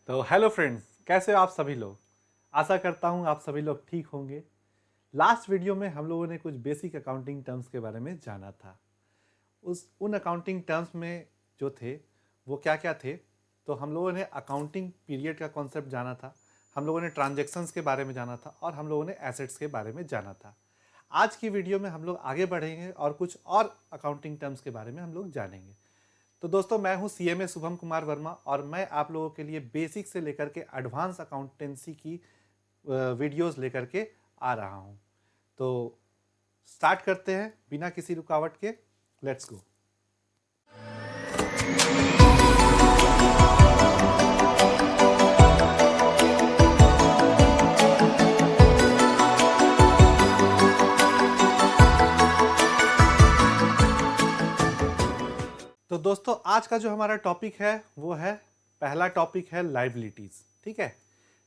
तो hello friends, कैसे हो आप सभी लोग। आशा करता हूँ आप सभी लोग ठीक होंगे। लास्ट वीडियो में हम लोगों ने कुछ बेसिक अकाउंटिंग टर्म्स के बारे में जाना था। उन अकाउंटिंग टर्म्स में जो थे वो क्या क्या थे, तो हम लोगों ने अकाउंटिंग पीरियड का कॉन्सेप्ट जाना था, हम लोगों ने ट्रांजैक्शंस के बारे में जाना था और हम लोगों ने एसेट्स के बारे में जाना था। आज की वीडियो में हम लोग आगे बढ़ेंगे और कुछ और अकाउंटिंग टर्म्स के बारे में हम लोग जानेंगे। तो दोस्तों, मैं हूं सीएमए शुभम कुमार वर्मा और मैं आप लोगों के लिए बेसिक से लेकर के एडवांस अकाउंटेंसी की वीडियोस लेकर के आ रहा हूं। तो स्टार्ट करते हैं बिना किसी रुकावट के। Let's go. तो दोस्तों, आज का जो हमारा टॉपिक है वो है, पहला टॉपिक है लाइबिलिटीज। ठीक है,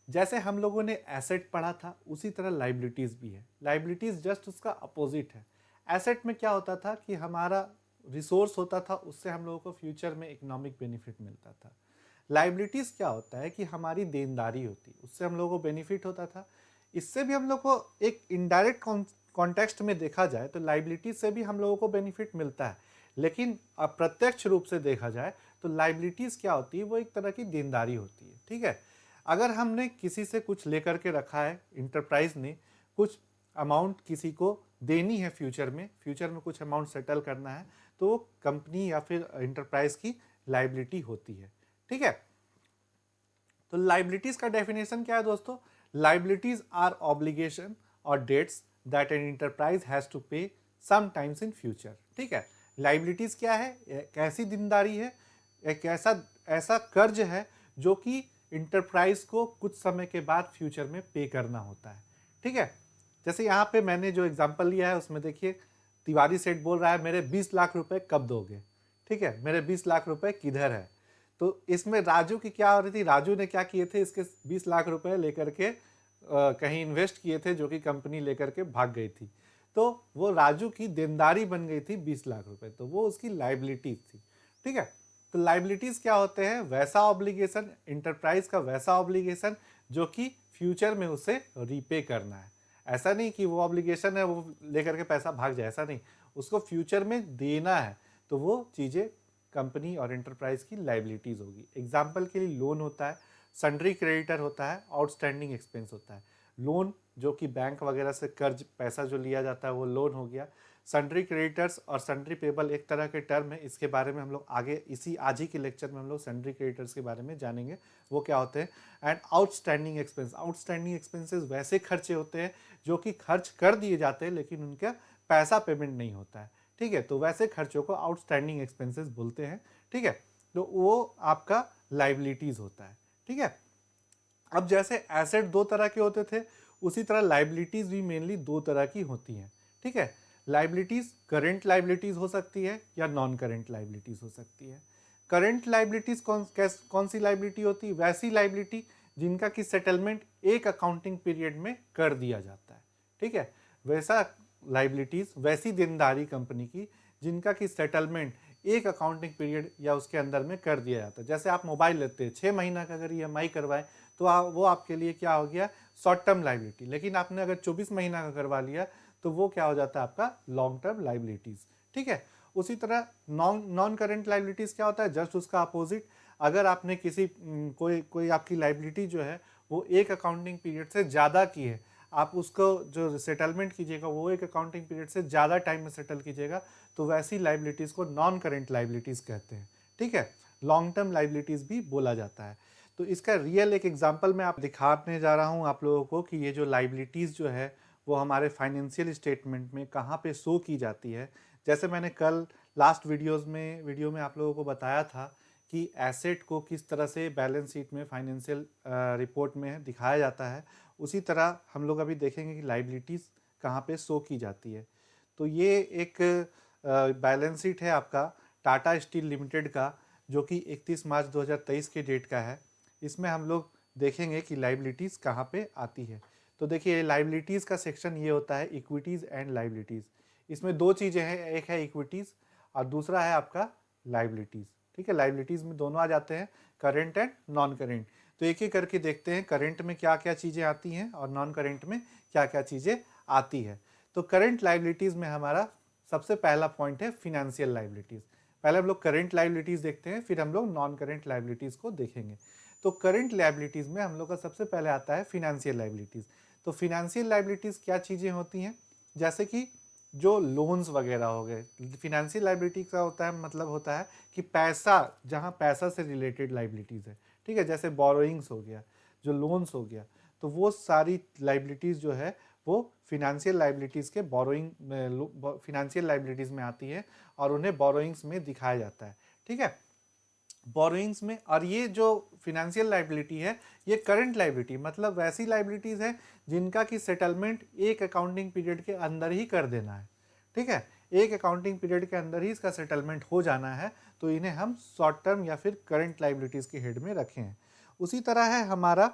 जैसे हम लोगों ने एसेट पढ़ा था उसी तरह लाइबिलिटीज भी है। लाइबिलिटीज जस्ट उसका अपोजिट है। एसेट में क्या होता था कि हमारा रिसोर्स होता था, उससे हम लोगों को फ्यूचर में इकोनॉमिक बेनिफिट मिलता था। लाइबिलिटीज क्या होता है कि हमारी देनदारी होती, उससे हम लोगों को बेनिफिट होता था। इससे भी हम लोग को एक इनडायरेक्ट कॉन्टेक्स्ट में देखा जाए तो लाइबिलिटीज से भी हम लोगों को बेनिफिट मिलता है, लेकिन अप्रत्यक्ष रूप से देखा जाए तो लाइबिलिटीज क्या होती है, वो एक तरह की देनदारी होती है। ठीक है, अगर हमने किसी से कुछ लेकर के रखा है, इंटरप्राइज ने कुछ अमाउंट किसी को देनी है, फ्यूचर में कुछ अमाउंट सेटल करना है, तो वो कंपनी या फिर इंटरप्राइज की लाइबिलिटी होती है। ठीक है, तो लाइबिलिटीज का डेफिनेशन क्या है दोस्तों? लाइबिलिटीज आर ऑब्लिगेशन और debts that an enterprise has to pay some times in future. ठीक है, लाइबिलिटीज क्या है? एक ऐसी देनदारी है, एक ऐसा ऐसा कर्ज है जो कि इंटरप्राइज को कुछ समय के बाद फ्यूचर में पे करना होता है। ठीक है, जैसे यहाँ पे मैंने जो एग्जांपल लिया है उसमें देखिए, तिवारी सेठ बोल रहा है मेरे 20 लाख रुपए कब दोगे। ठीक है, मेरे 20 लाख रुपए किधर है? तो इसमें राजू की क्या हो रही थी, राजू ने क्या किए थे, इसके 20 लाख रुपए लेकर के कहीं इन्वेस्ट किए थे, जो कि कंपनी लेकर के भाग गई थी। तो वो राजू की देनदारी बन गई थी 20 लाख रुपए, तो वो उसकी लाइबिलिटी थी। ठीक है, तो लाइबिलिटीज क्या होते हैं? वैसा ऑब्लिगेशन, इंटरप्राइज का वैसा ऑब्लिगेशन जो कि फ्यूचर में उसे रीपे करना है। ऐसा नहीं कि वो ऑब्लिगेशन है वो लेकर के पैसा भाग जाए, ऐसा नहीं, उसको फ्यूचर में देना है, तो वो चीज़ें कंपनी और एंटरप्राइज की लाइबिलिटीज होगी। एग्जाम्पल के लिए लोन होता है, सन्ड्री क्रेडिटर होता है, आउटस्टैंडिंग एक्सपेंस होता है। लोन जो कि बैंक वगैरह से कर्ज पैसा जो लिया जाता है वो लोन हो गया। सन्ड्री क्रेडिटर्स और सन्ड्री पेबल एक तरह के टर्म है, इसके बारे में हम लोग आगे इसी आज ही के लेक्चर में हम लोग सन्ड्री क्रेडिटर्स के बारे में जानेंगे, वो क्या होते हैं। And outstanding expense, outstanding expenses वैसे खर्चे होते हैं जो कि खर्च कर दिए जाते हैं लेकिन उनका पैसा पेमेंट नहीं होता है। ठीक है, तो वैसे खर्चों को आउटस्टैंडिंग एक्सपेंसेस बोलते हैं। ठीक है, तो वो आपका लाइबिलिटीज होता है। ठीक है, अब जैसे एसेट दो तरह के होते थे, उसी तरह लाइबिलिटीज भी मेनली दो तरह की होती हैं। ठीक है, लाइबिलिटीज करेंट लाइबिलिटीज हो सकती है या नॉन करेंट लाइबिलिटीज हो सकती है। करेंट लाइबिलिटीज कौन सी लाइबिलिटी होती है? वैसी लाइबिलिटी जिनका कि सेटलमेंट एक अकाउंटिंग पीरियड में कर दिया जाता है। ठीक है, वैसा लाइबिलिटीज, वैसी देनदारी कंपनी की जिनका कि सेटलमेंट एक अकाउंटिंग पीरियड या उसके अंदर में कर दिया जाता है। जैसे आप मोबाइल लेते हैं, 6 महीना का अगर EMI करवाएं तो वो आपके लिए क्या हो गया, शॉर्ट टर्म लाइबिलिटी। लेकिन आपने अगर 24 महीना का करवा लिया तो वो क्या हो जाता है, आपका लॉन्ग टर्म लाइबिलिटीज। ठीक है, उसी तरह नॉन करेंट लाइबिलिटीज क्या होता है, जस्ट उसका अपोजिट। अगर आपने किसी कोई आपकी लाइबिलिटी जो है वो एक अकाउंटिंग पीरियड से ज़्यादा की है, आप उसको जो सेटलमेंट कीजिएगा वो एक अकाउंटिंग पीरियड से ज़्यादा टाइम में सेटल कीजिएगा, तो वैसी लाइबिलिटीज़ को नॉन करेंट लाइबिलिटीज़ कहते हैं। ठीक है, लॉन्ग टर्म लाइबिलिटीज़ भी बोला जाता है। तो इसका रियल एक एग्जांपल मैं आप दिखाने जा रहा हूँ आप लोगों को कि ये जो लाइबिलिटीज़ जो है वो हमारे फाइनेंशियल स्टेटमेंट में कहाँ पे शो की जाती है। जैसे मैंने कल लास्ट वीडियो में आप लोगों को बताया था कि एसेट को किस तरह से बैलेंस शीट में, फाइनेंशियल रिपोर्ट में दिखाया जाता है, उसी तरह हम लोग अभी देखेंगे कि लाइबिलिटीज़ कहाँ पे शो की जाती है। तो ये एक बैलेंस शीट है आपका टाटा स्टील लिमिटेड का, जो कि 31 मार्च 2023 के डेट का है। इसमें हम लोग देखेंगे कि लाइबिलिटीज़ कहाँ पे आती है। तो देखिए, लाइबिलिटीज़ का सेक्शन ये होता है, इक्विटीज़ एंड लाइबिलिटीज़। इसमें दो चीज़ें हैं, एक है इक्विटीज़ और दूसरा है आपका लाइबिलिटीज़। ठीक है, लाइबिलिटीज़ में दोनों आ जाते हैं, करेंट एंड नॉन करेंट। तो एक एक करके देखते हैं करंट में क्या क्या चीज़ें आती हैं और नॉन करंट में क्या क्या चीज़ें आती है। तो करंट लाइबिलिटीज़ में हमारा सबसे पहला पॉइंट है फिनेंशियल लाइबिलिटीज़। पहले हम लोग करंट लाइबिलिटीज़ देखते हैं, फिर हम लोग नॉन करंट लाइबिलिटीज़ को देखेंगे। तो करंट लाइबिलिटीज़ में हम लोग का सबसे पहले आता है फिनेंशियल लाइबिलिटीज़। तो फिनेंशियल लाइबिलिटीज़ क्या चीज़ें होती हैं, जैसे कि जो लोन्स वगैरह हो गए। फिनेंशियल लाइबिलिटी का होता है मतलब होता है कि पैसा, जहाँ पैसा से रिलेटेड लाइबिलिटीज़ है, ठीक है, जैसे बोरोइंग्स हो गया, जो लोन्स हो गया, तो वो सारी लाइबिलिटीज़ जो है वो फिनेंशियल लाइबिलिटीज़ के बोरोइंग फिनेंशियल लाइबिलिटीज़ में आती है और उन्हें बोरोइंग्स में दिखाया जाता है, ठीक है, बोरोइंग्स में। और ये जो फिनेंशियल लाइबिलिटी है ये करंट लाइबिलिटी मतलब वैसी लाइबिलिटीज़ है जिनका कि सेटलमेंट एक अकाउंटिंग पीरियड के अंदर ही कर देना है, ठीक है, एक अकाउंटिंग पीरियड के अंदर ही इसका सेटलमेंट हो जाना है, तो इन्हें हम शॉर्ट टर्म या फिर करंट लाइबिलिटीज़ के हेड में रखे हैं। उसी तरह है हमारा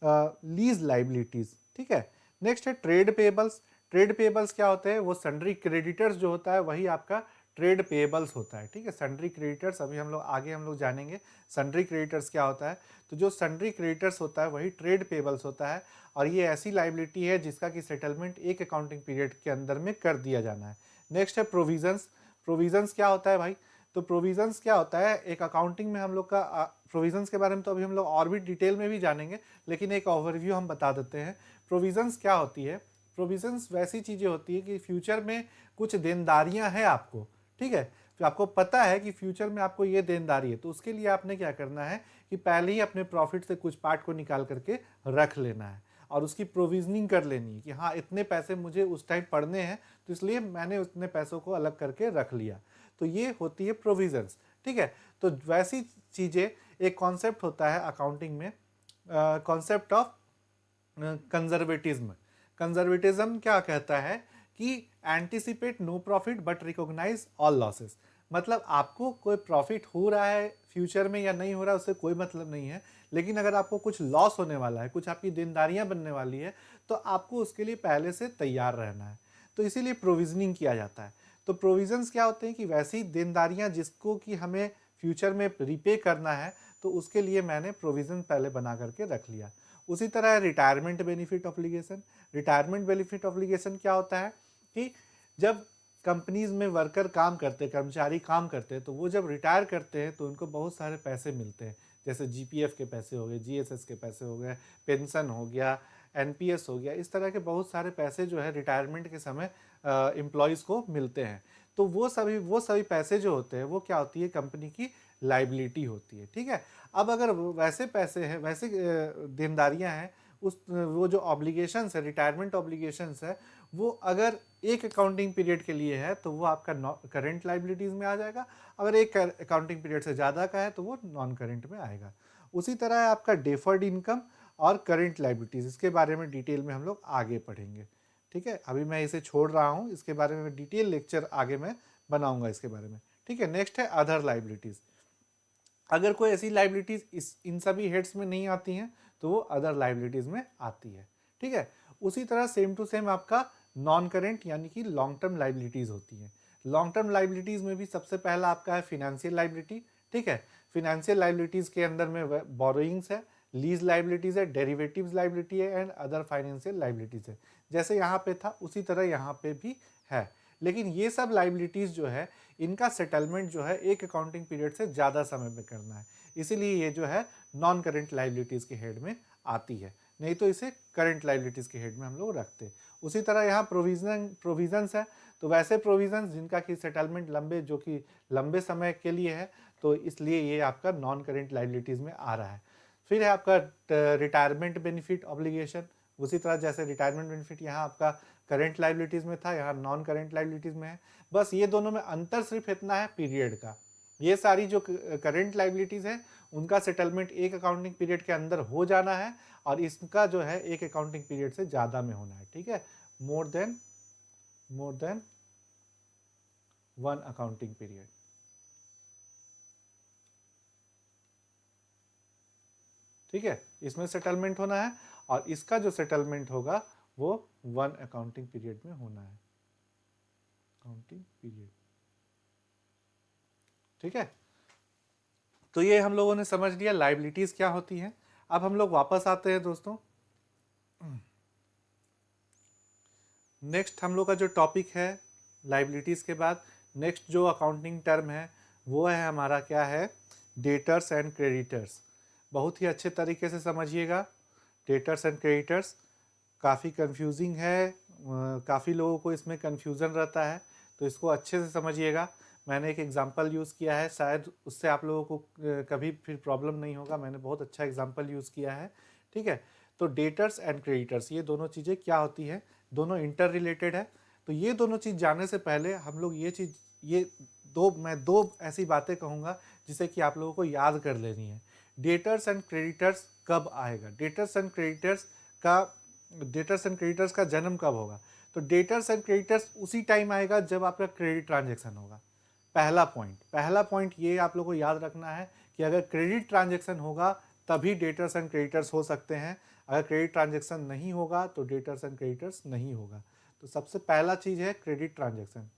लीज लाइबिलिटीज़, ठीक है। नेक्स्ट है ट्रेड पेबल्स। ट्रेड पेबल्स क्या होते हैं, वो सन्ड्री क्रेडिटर्स जो होता है वही आपका ट्रेड पेबल्स होता है, ठीक है। सन्ड्री क्रेडिटर्स अभी हम लोग आगे हम लोग जानेंगे सन्ड्री क्रेडिटर्स क्या होता है। तो जो सन्ड्री क्रेडिटर्स होता है वही ट्रेड पेबल्स होता है और ये ऐसी लाइबिलिटी है जिसका कि सेटलमेंट एक अकाउंटिंग पीरियड के अंदर में कर दिया जाना है। नेक्स्ट है प्रोविजंस। प्रोविजंस क्या होता है भाई, तो प्रोविजंस क्या होता है, एक अकाउंटिंग में हम लोग का प्रोविजंस के बारे में तो अभी हम लोग और भी डिटेल में भी जानेंगे, लेकिन एक ओवरव्यू हम बता देते हैं। प्रोविजंस क्या होती है, प्रोविजंस वैसी चीज़ें होती है कि फ्यूचर में कुछ देनदारियां हैं आपको, ठीक है, तो आपको पता है कि फ्यूचर में आपको ये देनदारी है, तो उसके लिए आपने क्या करना है कि पहले ही अपने प्रॉफिट से कुछ पार्ट को निकाल करके रख लेना है और उसकी प्रोविजनिंग कर लेनी है कि हाँ इतने पैसे मुझे उस टाइम पड़ने हैं, तो इसलिए मैंने उतने पैसों को अलग करके रख लिया। तो ये होती है प्रोविजंस, ठीक है। तो वैसी चीज़ें, एक कॉन्सेप्ट होता है अकाउंटिंग में, कॉन्सेप्ट ऑफ कंजर्वेटिज्म। कंजर्वेटिज्म क्या कहता है कि anticipate no profit but recognise all losses. मतलब आपको कोई प्रॉफिट हो रहा है फ्यूचर में या नहीं हो रहा है उससे कोई मतलब नहीं है, लेकिन अगर आपको कुछ लॉस होने वाला है, कुछ आपकी देनदारियां बनने वाली है, तो आपको उसके लिए पहले से तैयार रहना है। तो इसीलिए प्रोविजनिंग किया जाता है। तो प्रोविजंस क्या होते हैं कि वैसी देनदारियां जिसको कि हमें फ्यूचर में रिपे करना है, तो उसके लिए मैंने प्रोविजन पहले बना करके रख लिया। उसी तरह retirement benefit obligation. Retirement benefit obligation क्या होता है कि जब कंपनीज में वर्कर काम करते, कर्मचारी काम करते हैं, तो वो जब रिटायर करते हैं तो उनको बहुत सारे पैसे मिलते हैं, जैसे जीपीएफ के पैसे हो गए, जीएसएस के पैसे हो गए, पेंशन हो गया, एनपीएस हो गया, इस तरह के बहुत सारे पैसे जो है रिटायरमेंट के समय एम्प्लॉयज़ को मिलते हैं। तो वो सभी पैसे जो होते हैं वो क्या होती है, कंपनी की लाइबिलिटी होती है, ठीक है। अब अगर वैसे पैसे हैं, वैसे देनदारियां हैं, उस वो जो ऑब्लिगेशंस है, रिटायरमेंट ऑब्लिगेशंस है, वो अगर एक अकाउंटिंग पीरियड के लिए है तो वो आपका करंट लाइबिलिटीज़ में आ जाएगा। अगर एक अकाउंटिंग पीरियड से ज़्यादा का है तो वो नॉन करंट में आएगा। उसी तरह है आपका डेफर्ड इनकम और करंट लाइबिलिटीज़, इसके बारे में डिटेल में हम लोग आगे पढ़ेंगे, ठीक है। अभी मैं इसे छोड़ रहा हूँ, इसके बारे में डिटेल लेक्चर आगे मैं बनाऊंगा इसके बारे में, ठीक है। नेक्स्ट है अदर लाइबिलिटीज़। अगर कोई ऐसी लाइबिलिटीज़ इन सभी हेड्स में नहीं आती हैं तो वो अदर लाइबिलिटीज़ में आती है, ठीक है। उसी तरह सेम टू सेम आपका नॉन करेंट यानी कि लॉन्ग टर्म लाइबिलिटीज़ होती हैं। लॉन्ग टर्म लाइबिलिटीज़ में भी सबसे पहला आपका है फिनेंशियल लाइबिलिटी, ठीक है। फिनेंशियल लाइबिलिटीज़ के अंदर में बोरोइंग्स है, लीज लाइबिलिटीज़ है, डेरिवेटिव्स लाइबिलिटी है एंड अदर फाइनेंशियल लाइबिलिटीज़ है। जैसे यहाँ पे था उसी तरह यहाँ पे भी है, लेकिन ये सब लाइबिलिटीज़ जो है इनका सेटलमेंट जो है एक अकाउंटिंग पीरियड से ज़्यादा समय में करना है, इसीलिए ये जो है नॉन करेंट लाइबिलिटीज़ के हेड में आती है, नहीं तो इसे करंट लाइबिलिटीज़ के हेड में हम लोग रखते हैं। उसी तरह यहाँ प्रोविजंस है, तो वैसे प्रोविजंस जिनका कि सेटलमेंट जो कि लंबे समय के लिए है, तो इसलिए ये आपका नॉन करेंट लाइबिलिटीज़ में आ रहा है। फिर है आपका रिटायरमेंट बेनिफिट ऑब्लिगेशन। उसी तरह जैसे रिटायरमेंट बेनिफिट यहाँ आपका करंट लाइबिलिटीज़ में था, यहाँ नॉन करंट लाइबिलिटीज़ में है। बस ये दोनों में अंतर सिर्फ इतना है पीरियड का। ये सारी जो करंट लाइबिलिटीज़ है उनका सेटलमेंट एक अकाउंटिंग पीरियड के अंदर हो जाना है और इसका जो है एक अकाउंटिंग पीरियड से ज़्यादा में होना है, ठीक है, more than one accounting period, ठीक है, इसमें सेटलमेंट होना है और इसका जो सेटलमेंट होगा वो वन अकाउंटिंग पीरियड में होना है, अकाउंटिंग पीरियड, ठीक है। तो ये हम लोगों ने समझ लिया लाइबिलिटीज क्या होती हैं। अब हम लोग वापस आते हैं दोस्तों। नेक्स्ट हम लोग का जो टॉपिक है लाइबिलिटीज़ के बाद नेक्स्ट जो अकाउंटिंग टर्म है वो है हमारा क्या है, डेटर्स एंड क्रेडिटर्स। बहुत ही अच्छे तरीके से समझिएगा। डेटर्स एंड क्रेडिटर्स काफ़ी कंफ्यूजिंग है, काफ़ी लोगों को इसमें कंफ्यूजन रहता है, तो इसको अच्छे से समझिएगा। मैंने एक एग्जांपल यूज़ किया है, शायद उससे आप लोगों को कभी फिर प्रॉब्लम नहीं होगा। मैंने बहुत अच्छा एग्जांपल यूज़ किया है, ठीक है। तो डेटर्स एंड क्रेडिटर्स ये दोनों चीज़ें क्या होती हैं, दोनों इंटर रिलेटेड है। तो ये दोनों चीज़ जानने से पहले हम लोग ये मैं दो ऐसी बातें कहूँगा जिसे कि आप लोगों को याद कर लेनी है। डेटर्स एंड क्रेडिटर्स कब आएगा, डेटर्स एंड क्रेडिटर्स का जन्म कब होगा? तो डेटर्स एंड क्रेडिटर्स उसी टाइम आएगा जब आपका क्रेडिट ट्रांजैक्शन होगा। पहला पॉइंट ये आप लोग को याद रखना है कि अगर क्रेडिट ट्रांजैक्शन होगा तभी डेटर्स एंड क्रेडिटर्स हो सकते हैं। अगर क्रेडिट ट्रांजैक्शन नहीं होगा तो डेटर्स एंड क्रेडिटर्स नहीं होगा। तो सबसे पहला चीज है क्रेडिट ट्रांजैक्शन।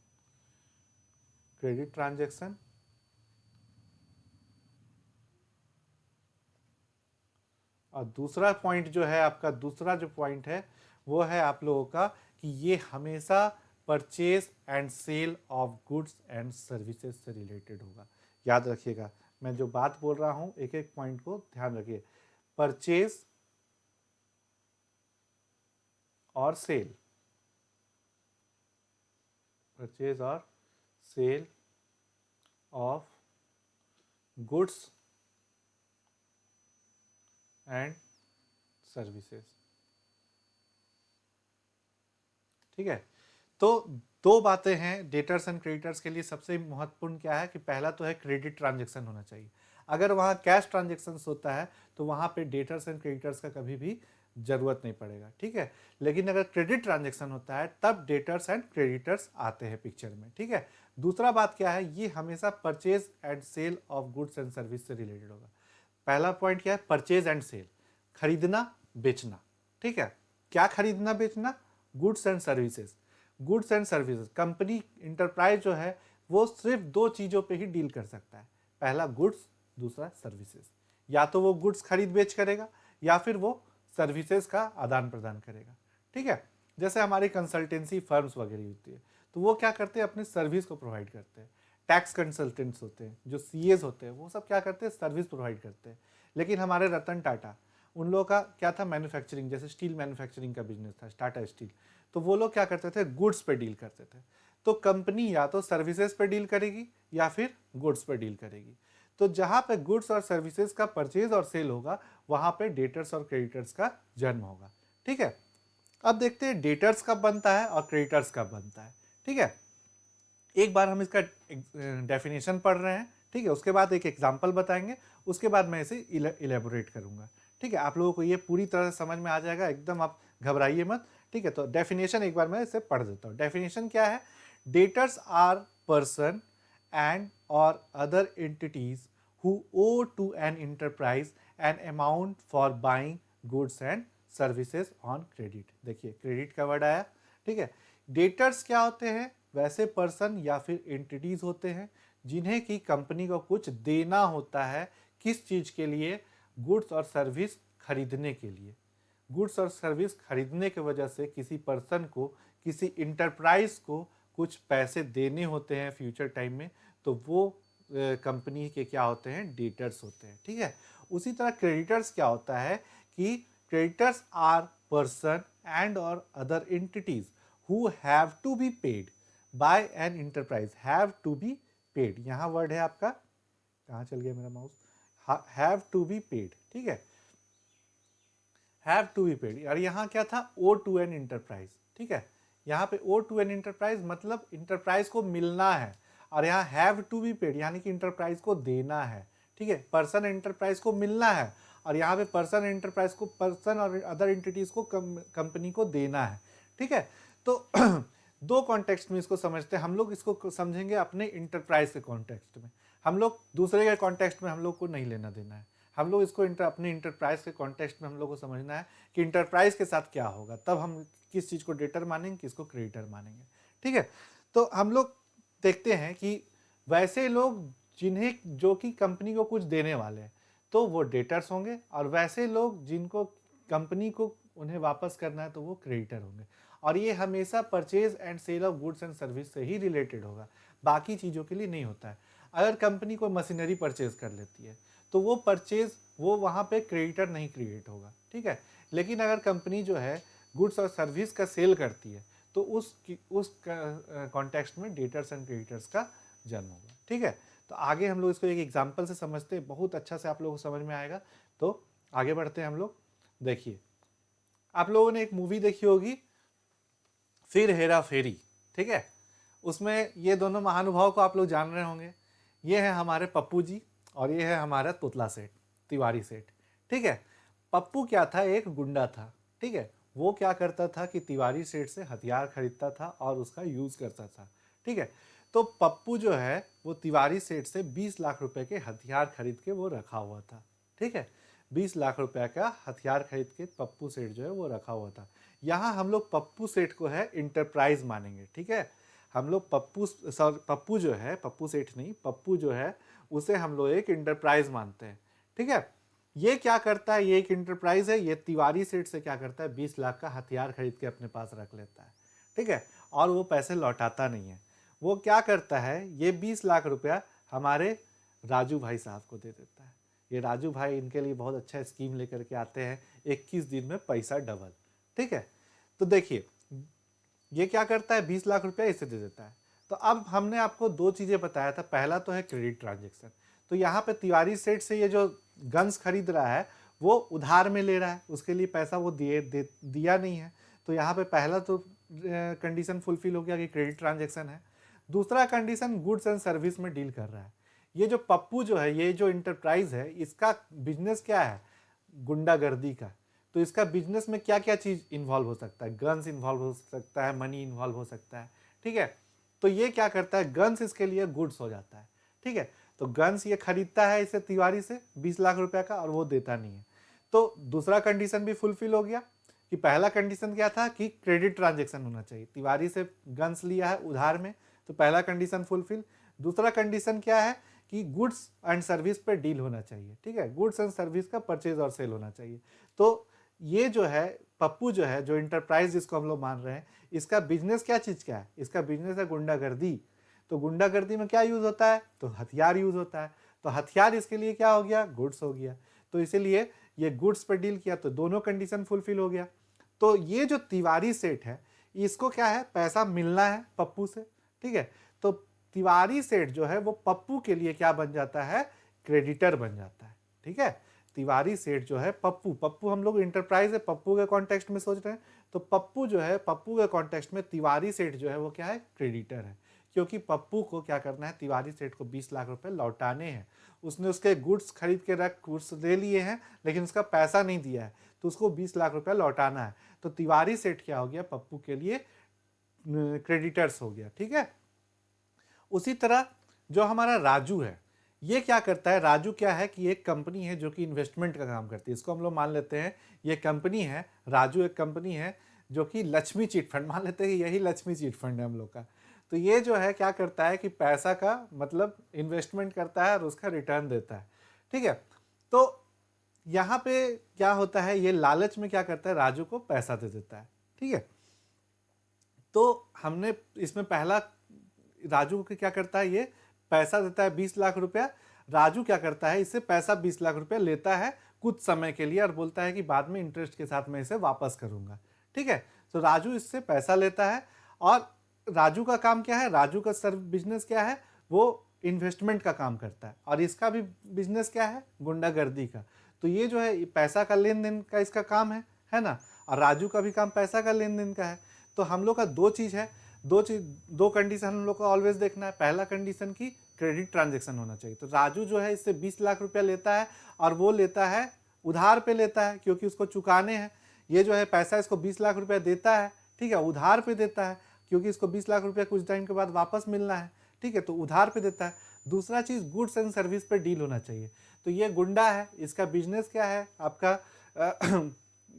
और दूसरा पॉइंट जो है आपका, दूसरा जो पॉइंट है वो है आप लोगों का कि ये हमेशा purchase and sale of goods and services से रिलेटेड होगा। याद रखिएगा, मैं जो बात बोल रहा हूं एक एक पॉइंट को ध्यान रखिए। परचेज और सेल, परचेज और sale of goods and services, ठीक है। तो दो बातें हैं डेटर्स एंड क्रेडिटर्स के लिए। सबसे महत्वपूर्ण क्या है कि पहला तो है क्रेडिट ट्रांजैक्शन होना चाहिए। अगर वहाँ कैश ट्रांजैक्शन होता है तो वहाँ पे डेटर्स एंड क्रेडिटर्स का कभी भी जरूरत नहीं पड़ेगा, ठीक है। लेकिन अगर क्रेडिट ट्रांजैक्शन होता है तब डेटर्स एंड क्रेडिटर्स आते हैं पिक्चर में, ठीक है। दूसरा बात क्या है, ये हमेशा purchase and sale of goods and service से रिलेटेड होगा। पहला पॉइंट क्या है, परचेज एंड सेल, खरीदना बेचना, ठीक है। क्या खरीदना बेचना, goods and services. Goods and services, company enterprise जो है वो सिर्फ दो चीज़ों पे ही डील कर सकता है, पहला गुड्स, दूसरा सर्विसेज। या तो वो गुड्स खरीद बेच करेगा या फिर वो सर्विसेज का आदान प्रदान करेगा, ठीक है। जैसे हमारी कंसल्टेंसी फर्म्स वगैरह होती है तो वो क्या करते हैं, अपनी सर्विस को प्रोवाइड करते हैं। टैक्स कंसल्टेंट्स होते हैं, जो सीएस होते हैं, वो सब क्या करते हैं, सर्विस प्रोवाइड करते हैं। लेकिन हमारे रतन टाटा, उन लोगों का क्या था, मैन्युफैक्चरिंग, जैसे स्टील मैन्युफैक्चरिंग का बिजनेस था, टाटा स्टील। तो वो लोग क्या करते थे, गुड्स पे डील करते थे। तो कंपनी या तो सर्विसेज पे डील करेगी या फिर गुड्स पे डील करेगी। तो जहां पे गुड्स और सर्विसेज का परचेज और सेल होगा वहां पे डेटर्स और क्रेडिटर्स का जन्म होगा, ठीक है। अब देखते हैं डेटर्स कब बनता है और क्रेडिटर्स कब बनता है, ठीक है। एक बार हम इसका डेफिनेशन पढ़ रहे हैं, ठीक है, उसके बाद एक एग्जांपल बताएंगे, उसके बाद मैं इसे इलेबोरेट करूंगा, ठीक है। आप लोगों को ये पूरी तरह से समझ में आ जाएगा, एकदम आप घबराइए मत, ठीक है। तो डेफिनेशन एक बार मैं इसे पढ़ देता हूँ। डेफिनेशन क्या है, डेटर्स आर पर्सन एंड और other entities who owe to an enterprise an amount for buying goods and services on credit। देखिए क्रेडिट का वर्ड आया, ठीक है। डेटर्स क्या होते हैं, वैसे पर्सन या फिर एंटिटीज होते हैं जिन्हें की कंपनी को कुछ देना होता है। किस चीज के लिए, गुड्स और सर्विस खरीदने के लिए। गुड्स और सर्विस खरीदने की वजह से किसी पर्सन को, किसी इंटरप्राइज को कुछ पैसे देने होते हैं फ्यूचर टाइम में, तो वो कंपनी के क्या होते हैं, डेटर्स होते हैं, ठीक है। उसी तरह क्रेडिटर्स क्या होता है कि क्रेडिटर्स आर पर्सन एंड और other entities who have to be paid by an enterprise. Have to be paid, यहाँ वर्ड है आपका, कहाँ चल गया मेरा mouse, have to be paid, ठीक है। हैव टू बी पेड, और यहाँ क्या था, ओ टू एन इंटरप्राइज, ठीक है। यहाँ पे ओ टू एन इंटरप्राइज मतलब इंटरप्राइज को मिलना है, और यहाँ हैव टू बी पेड यानी कि इंटरप्राइज को देना है, ठीक है। पर्सन एंटरप्राइज को मिलना है और यहाँ पे पर्सन एंटरप्राइज को, पर्सन और अदर एंटिटीज को कंपनी को देना है, ठीक है। तो दो कॉन्टेक्स्ट में इसको समझते हैं हम लोग। इसको समझेंगे अपने इंटरप्राइज के कॉन्टेक्स्ट में, हम लोग दूसरे के कॉन्टेक्स्ट में हम लोग को नहीं लेना देना है। हम लोग इसको अपने इंटरप्राइज के कॉन्टेक्स्ट में हम लोग को समझना है कि इंटरप्राइज के साथ क्या होगा, तब हम किस चीज़ को डेटर मानेंगे, किसको क्रेडिटर मानेंगे, ठीक है। तो हम लोग देखते हैं कि वैसे लोग जिन्हें, जो कि कंपनी को कुछ देने वाले हैं, तो वो डेटर्स होंगे, और वैसे लोग जिनको कंपनी को उन्हें वापस करना है तो वो क्रेडिटर होंगे। और ये हमेशा purchase and sale of goods and service से ही रिलेटेड होगा, बाकी चीज़ों के लिए नहीं होता है। अगर कंपनी कोई मशीनरी परचेज कर लेती है तो वो परचेज वो वहाँ पे क्रेडिटर नहीं क्रिएट होगा, ठीक है। लेकिन अगर कंपनी जो है गुड्स और सर्विस का सेल करती है तो उस कॉन्टेक्स्ट में डेटर्स एंड क्रेडिटर्स का जन्म होगा, ठीक है। तो आगे हम लोग इसको एक एग्जांपल से समझते हैं, बहुत अच्छा से आप लोगों को समझ में आएगा। तो आगे बढ़ते हैं हम लोग। देखिए, आप लोगों ने एक मूवी देखी होगी फिर हेरा फेरी, ठीक है। उसमें ये दोनों महानुभाव को आप लोग जान रहे होंगे। ये है हमारे पप्पू जी और ये है हमारा तोतला सेठ, तिवारी सेठ, ठीक है। पप्पू क्या था, एक गुंडा था, ठीक है। वो क्या करता था कि तिवारी सेठ से हथियार खरीदता था और उसका यूज़ करता था, ठीक है। तो पप्पू जो है वो तिवारी सेठ से 20 लाख रुपए के हथियार खरीद के वो रखा हुआ था, ठीक है। 20 लाख रुपए का हथियार खरीद के पप्पू सेठ जो है वो रखा हुआ था। यहाँ हम लोग पप्पू सेठ को है इंटरप्राइज मानेंगे, ठीक है। हम लोग पप्पू जो है, पप्पू सेठ नहीं, पप्पू जो है उसे हम लोग एक इंटरप्राइज मानते हैं, ठीक है। ये क्या करता है, ये एक इंटरप्राइज है। ये तिवारी सेठ से क्या करता है, 20 लाख का हथियार खरीद के अपने पास रख लेता है, ठीक है। और वो पैसे लौटाता नहीं है। वो क्या करता है, ये 20 लाख रुपया हमारे राजू भाई साहब को दे देता है। ये राजू भाई इनके लिए बहुत अच्छा स्कीम लेकर के आते हैं, 21 दिन में पैसा डबल, ठीक है। तो देखिए, ये क्या करता है, 20 लाख रुपया इसे दे देता है। तो अब हमने आपको दो चीज़ें बताया था। पहला तो है क्रेडिट ट्रांजेक्शन। तो यहाँ पे तिवारी सेठ से ये जो गन्स खरीद रहा है वो उधार में ले रहा है, उसके लिए पैसा वो दिया नहीं है। तो यहाँ पे पहला तो कंडीशन फुलफिल हो गया कि क्रेडिट ट्रांजेक्शन है। दूसरा कंडीशन गुड्स एंड सर्विस में डील कर रहा है। ये जो पप्पू जो है, ये जो इंटरप्राइज है, इसका बिजनेस क्या है, गुंडागर्दी का। तो इसका बिजनेस में क्या क्या चीज़ इन्वॉल्व हो सकता है, गन्स इन्वॉल्व हो सकता है, मनी इन्वॉल्व हो सकता है, ठीक है। तो ये क्या करता है, गन्स इसके लिए गुड्स हो जाता है, ठीक है। तो गन्स ये खरीदता है इसे तिवारी से 20 लाख रुपए का और वो देता नहीं है। तो दूसरा कंडीशन भी फुलफिल हो गया कि पहला कंडीशन क्या था कि क्रेडिट ट्रांजेक्शन होना चाहिए, तिवारी से गन्स लिया है उधार में, तो पहला कंडीशन फुलफिल। दूसरा कंडीशन क्या है कि गुड्स एंड सर्विस पे डील होना चाहिए, ठीक है। गुड्स एंड सर्विस का परचेज और सेल होना चाहिए। तो ये जो है पप्पू जो है, जो इंटरप्राइज जिसको हम लोग मान रहे हैं, इसका बिजनेस क्या चीज़ का है, इसका बिजनेस है गुंडागर्दी। तो गुंडागर्दी में क्या यूज़ होता है, तो हथियार यूज़ होता है। तो हथियार इसके लिए क्या हो गया, गुड्स हो गया। तो इसीलिए ये गुड्स पर डील किया, तो दोनों कंडीशन फुलफिल हो गया। तो ये जो तिवारी सेठ है, इसको क्या है, पैसा मिलना है पप्पू से, ठीक है। तो तिवारी सेठ जो है वो पप्पू के लिए क्या बन जाता है, क्रेडिटर बन जाता है, ठीक है। तिवारी सेठ जो है, पप्पू हम लोग इंटरप्राइज है, पप्पू के कॉन्टेक्स्ट में सोच रहे हैं। तो पप्पू जो है, पप्पू के कॉन्टेक्स्ट में तिवारी सेठ जो है वो क्या है, क्रेडिटर है। क्योंकि पप्पू को क्या करना है, तिवारी सेठ को 20 लाख रुपए लौटाने हैं। उसने उसके गुड्स खरीद के गुड्स ले लिए हैं, लेकिन उसका पैसा नहीं दिया है, तो उसको 20 लाख रुपया लौटाना है। तो तिवारी सेठ क्या हो गया, पप्पू के लिए क्रेडिटर्स हो गया, ठीक है। उसी तरह जो हमारा राजू है, ये क्या करता है, राजू क्या है कि एक कंपनी है जो कि इन्वेस्टमेंट का काम करती है। इसको हम लोग मान लेते हैं ये कंपनी है, राजू एक कंपनी है जो कि लक्ष्मी चिट फंड, मान लेते हैं कि यही लक्ष्मी चिट फंड है हम लोग का। तो ये जो है क्या करता है कि पैसा का मतलब इन्वेस्टमेंट करता है और उसका रिटर्न देता है, ठीक है। तो यहाँ पे क्या होता है, ये लालच में क्या करता है, राजू को पैसा दे देता है, ठीक है। तो हमने इसमें पहला, राजू को क्या करता है, ये पैसा देता है 20 लाख रुपया। राजू क्या करता है, इससे पैसा 20 लाख रुपया लेता है कुछ समय के लिए और बोलता है कि बाद में इंटरेस्ट के साथ मैं इसे वापस करूंगा, ठीक है। तो राजू इससे पैसा लेता है और राजू का काम क्या है, राजू का बिजनेस क्या है, वो इन्वेस्टमेंट का काम करता है और इसका भी बिजनेस क्या है, गुंडागर्दी का। तो ये जो है पैसा का लेन देन का इसका काम है ना। और राजू का भी काम पैसा का लेन देन का है। तो हम लोग का दो चीज़ है, दो कंडीशन हम लोग को ऑलवेज देखना है। पहला कंडीशन की क्रेडिट ट्रांजेक्शन होना चाहिए। तो राजू जो है इससे 20 लाख रुपया लेता है और वो लेता है उधार पे लेता है, क्योंकि उसको चुकाने हैं। ये जो है पैसा इसको 20 लाख रुपया देता है, ठीक है, उधार पे देता है, क्योंकि इसको 20 लाख रुपया कुछ टाइम के बाद वापस मिलना है, ठीक है। तो उधार पे देता है। दूसरा चीज़ गुड्स एंड सर्विस पे डील होना चाहिए। तो ये गुंडा है, इसका बिजनेस क्या है, आपका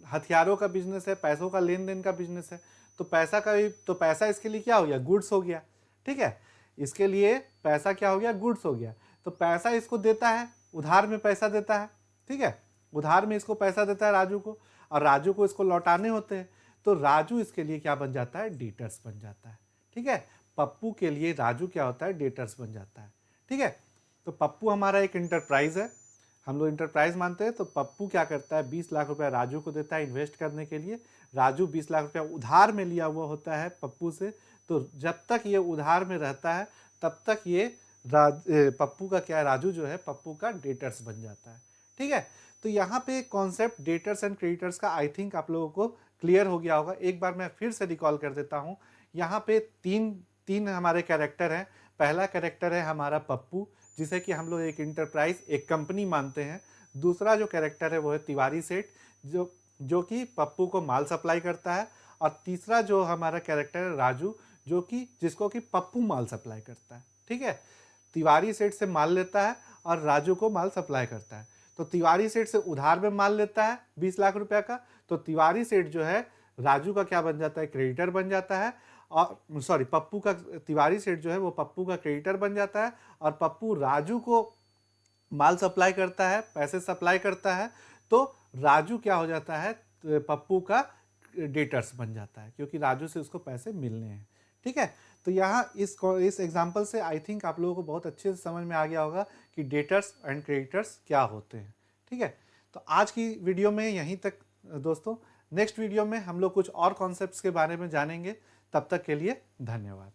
हथियारों का बिजनेस है, पैसों का लेन देन का बिजनेस है। तो पैसा इसके लिए क्या हो गया, गुड्स हो गया, ठीक है। इसके लिए पैसा क्या हो गया, गुड्स हो गया। तो पैसा इसको देता है, उधार में पैसा देता है, ठीक है। उधार में इसको पैसा देता है राजू को, और राजू को इसको लौटाने होते हैं, तो राजू इसके लिए क्या बन जाता है, डेटर्स बन जाता है। ठीक है, पप्पू के लिए राजू क्या होता है, डेटर्स बन जाता है। ठीक है, तो पप्पू हमारा एक इंटरप्राइज है, हम लोग इंटरप्राइज मानते हैं। तो पप्पू क्या करता है, 20 लाख रुपया राजू को देता है इन्वेस्ट करने के लिए। राजू 20 लाख रुपया उधार में लिया हुआ होता है पप्पू से। तो जब तक ये उधार में रहता है तब तक ये पप्पू का क्या है, राजू जो है पप्पू का डेटर्स बन जाता है। ठीक है, तो यहाँ पे कॉन्सेप्ट डेटर्स एंड क्रेडिटर्स का आई थिंक आप लोगों को क्लियर हो गया होगा। एक बार मैं फिर से रिकॉल कर देता हूँ। यहाँ पे तीन हमारे कैरेक्टर हैं। पहला कैरेक्टर है हमारा पप्पू, जिसे कि हम लोग एक इंटरप्राइज, एक कंपनी मानते हैं। दूसरा जो कैरेक्टर है वो है तिवारी सेठ, जो कि पप्पू को माल सप्लाई करता है। और तीसरा जो हमारा कैरेक्टर है राजू, जो कि जिसको कि पप्पू माल सप्लाई करता है। ठीक है, तिवारी सेठ से माल लेता है और राजू को माल सप्लाई करता है। तो तिवारी सेठ से उधार में माल लेता है 20 लाख रुपया का, तो तिवारी सेठ जो है राजू का क्या बन जाता है, क्रेडिटर बन जाता है। और सॉरी, पप्पू का, तिवारी सेठ जो है वो पप्पू का क्रेडिटर बन जाता है, और पप्पू राजू को माल सप्लाई करता है, पैसे सप्लाई करता है। तो राजू क्या हो जाता है, पप्पू का डेटर्स बन जाता है, क्योंकि राजू से उसको पैसे मिलने हैं। ठीक है, तो यहाँ इस एग्जाम्पल से आई थिंक आप लोगों को बहुत अच्छे से समझ में आ गया होगा कि डेटर्स एंड क्रेडिटर्स क्या होते हैं। ठीक है, तो आज की वीडियो में यहीं तक दोस्तों। नेक्स्ट वीडियो में हम लोग कुछ और कॉन्सेप्ट्स के बारे में जानेंगे। तब तक के लिए धन्यवाद।